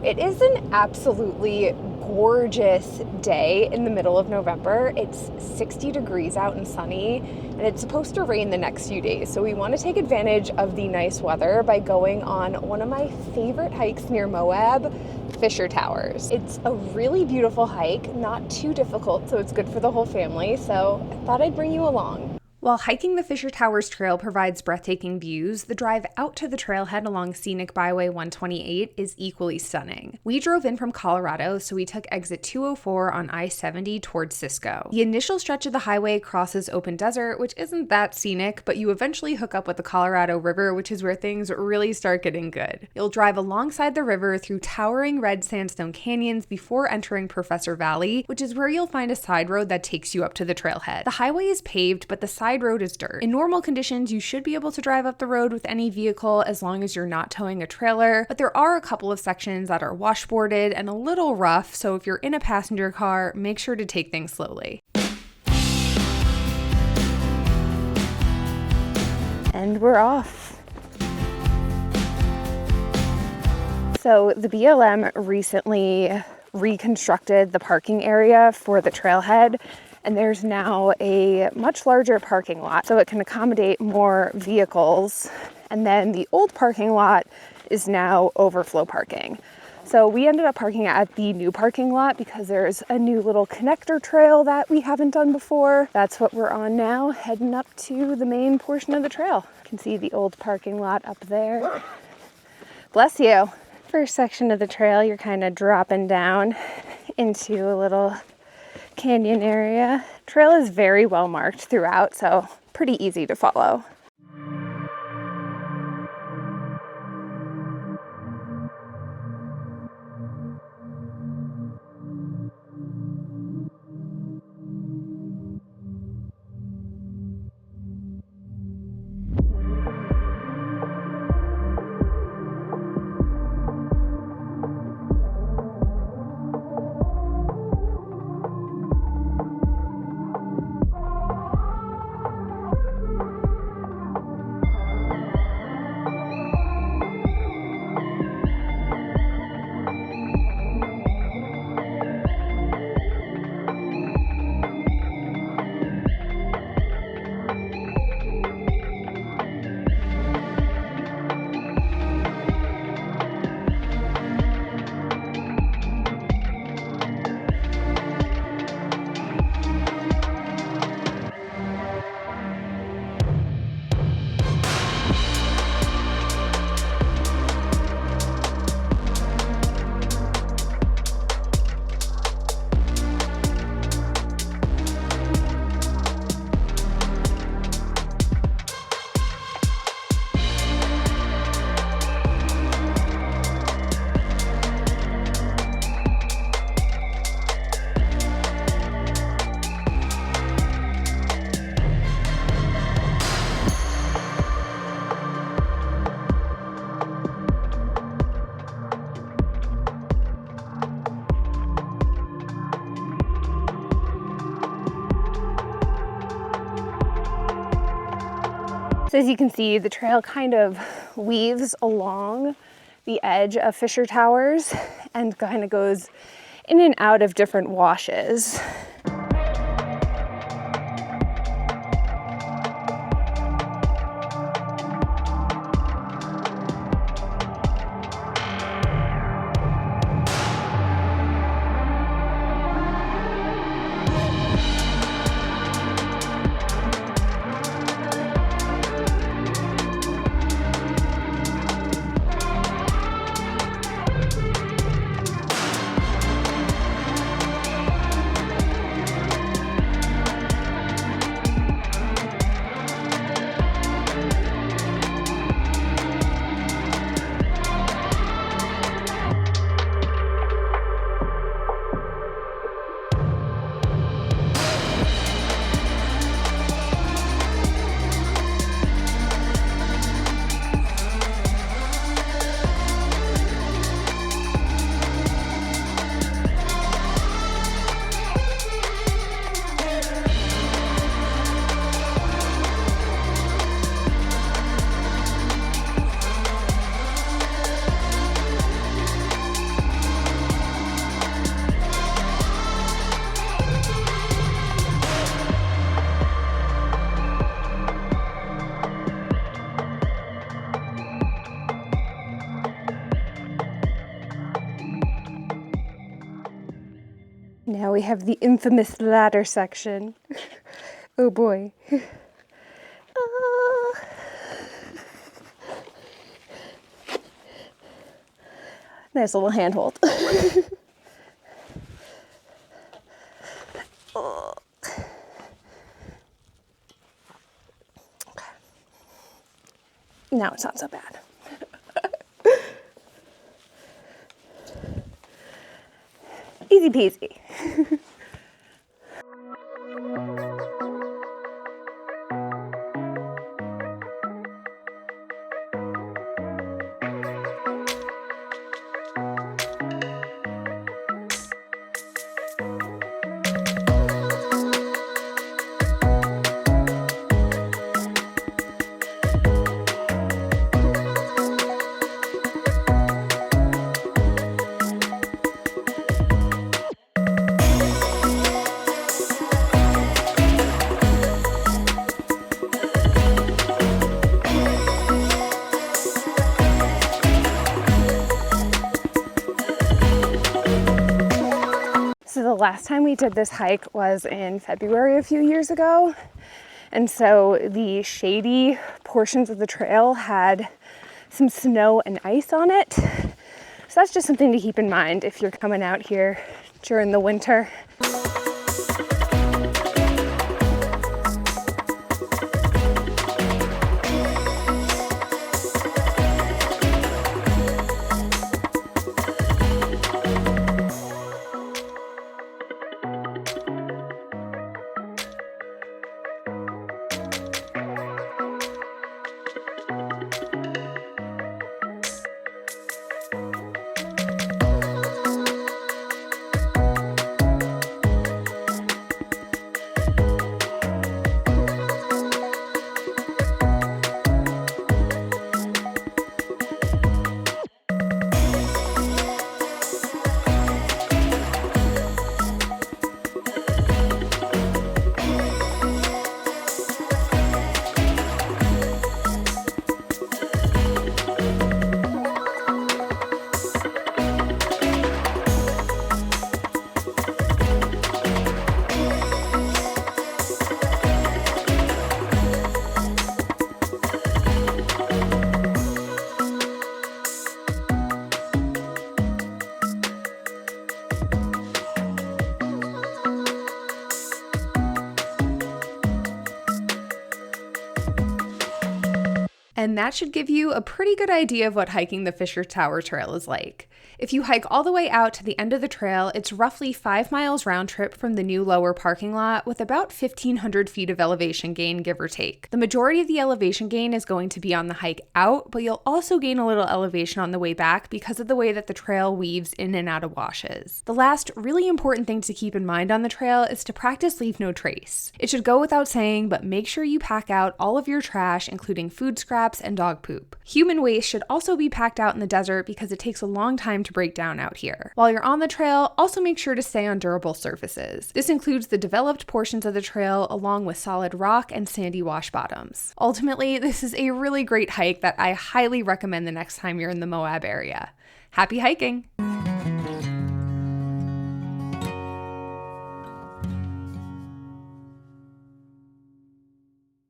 It is an absolutely gorgeous day in the middle of November. It's 60 degrees out and sunny, and it's supposed to rain the next few days. So we want to take advantage of the nice weather by going on one of my favorite hikes near Moab, Fisher Towers. It's a really beautiful hike, not too difficult, so it's good for the whole family. So I thought I'd bring you along. While hiking the Fisher Towers Trail provides breathtaking views, the drive out to the trailhead along Scenic Byway 128 is equally stunning. We drove in from Colorado, so we took exit 204 on I-70 towards Cisco. The initial stretch of the highway crosses open desert, which isn't that scenic, but you eventually hook up with the Colorado River, which is where things really start getting good. You'll drive alongside the river through towering red sandstone canyons before entering Professor Valley, which is where you'll find a side road that takes you up to the trailhead. The highway is paved, but the side road is dirt. In normal conditions, you should be able to drive up the road with any vehicle as long as you're not towing a trailer, but there are a couple of sections that are washboarded and a little rough, so if you're in a passenger car, make sure to take things slowly. And we're off. So the BLM recently reconstructed the parking area for the trailhead, and there's now a much larger parking lot, so it can accommodate more vehicles. And then the old parking lot is now overflow parking. So we ended up parking at the new parking lot because there's a new little connector trail that we haven't done before. That's what we're on now, heading up to the main portion of the trail. You can see the old parking lot up there. Bless you. First section of the trail, you're kind of dropping down into a little canyon area. Trail is very well marked throughout, so pretty easy to follow. So as you can see, the trail kind of weaves along the edge of Fisher Towers and kind of goes in and out of different washes. Now we have the infamous ladder section. Oh boy. Nice little handhold. Okay. Now it's not so bad. Easy peasy. So the last time we did this hike was in February a few years ago. And so the shady portions of the trail had some snow and ice on it. So that's just something to keep in mind if you're coming out here during the winter. And that should give you a pretty good idea of what hiking the Fisher Tower Trail is like. If you hike all the way out to the end of the trail, it's roughly 5 miles round trip from the new lower parking lot with about 1,500 feet of elevation gain, give or take. The majority of the elevation gain is going to be on the hike out, but you'll also gain a little elevation on the way back because of the way that the trail weaves in and out of washes. The last really important thing to keep in mind on the trail is to practice leave no trace. It should go without saying, but make sure you pack out all of your trash, including food scraps and dog poop. Human waste should also be packed out in the desert because it takes a long time to break down out here. While you're on the trail, also make sure to stay on durable surfaces. This includes the developed portions of the trail along with solid rock and sandy wash bottoms. Ultimately, this is a really great hike that I highly recommend the next time you're in the Moab area. Happy hiking!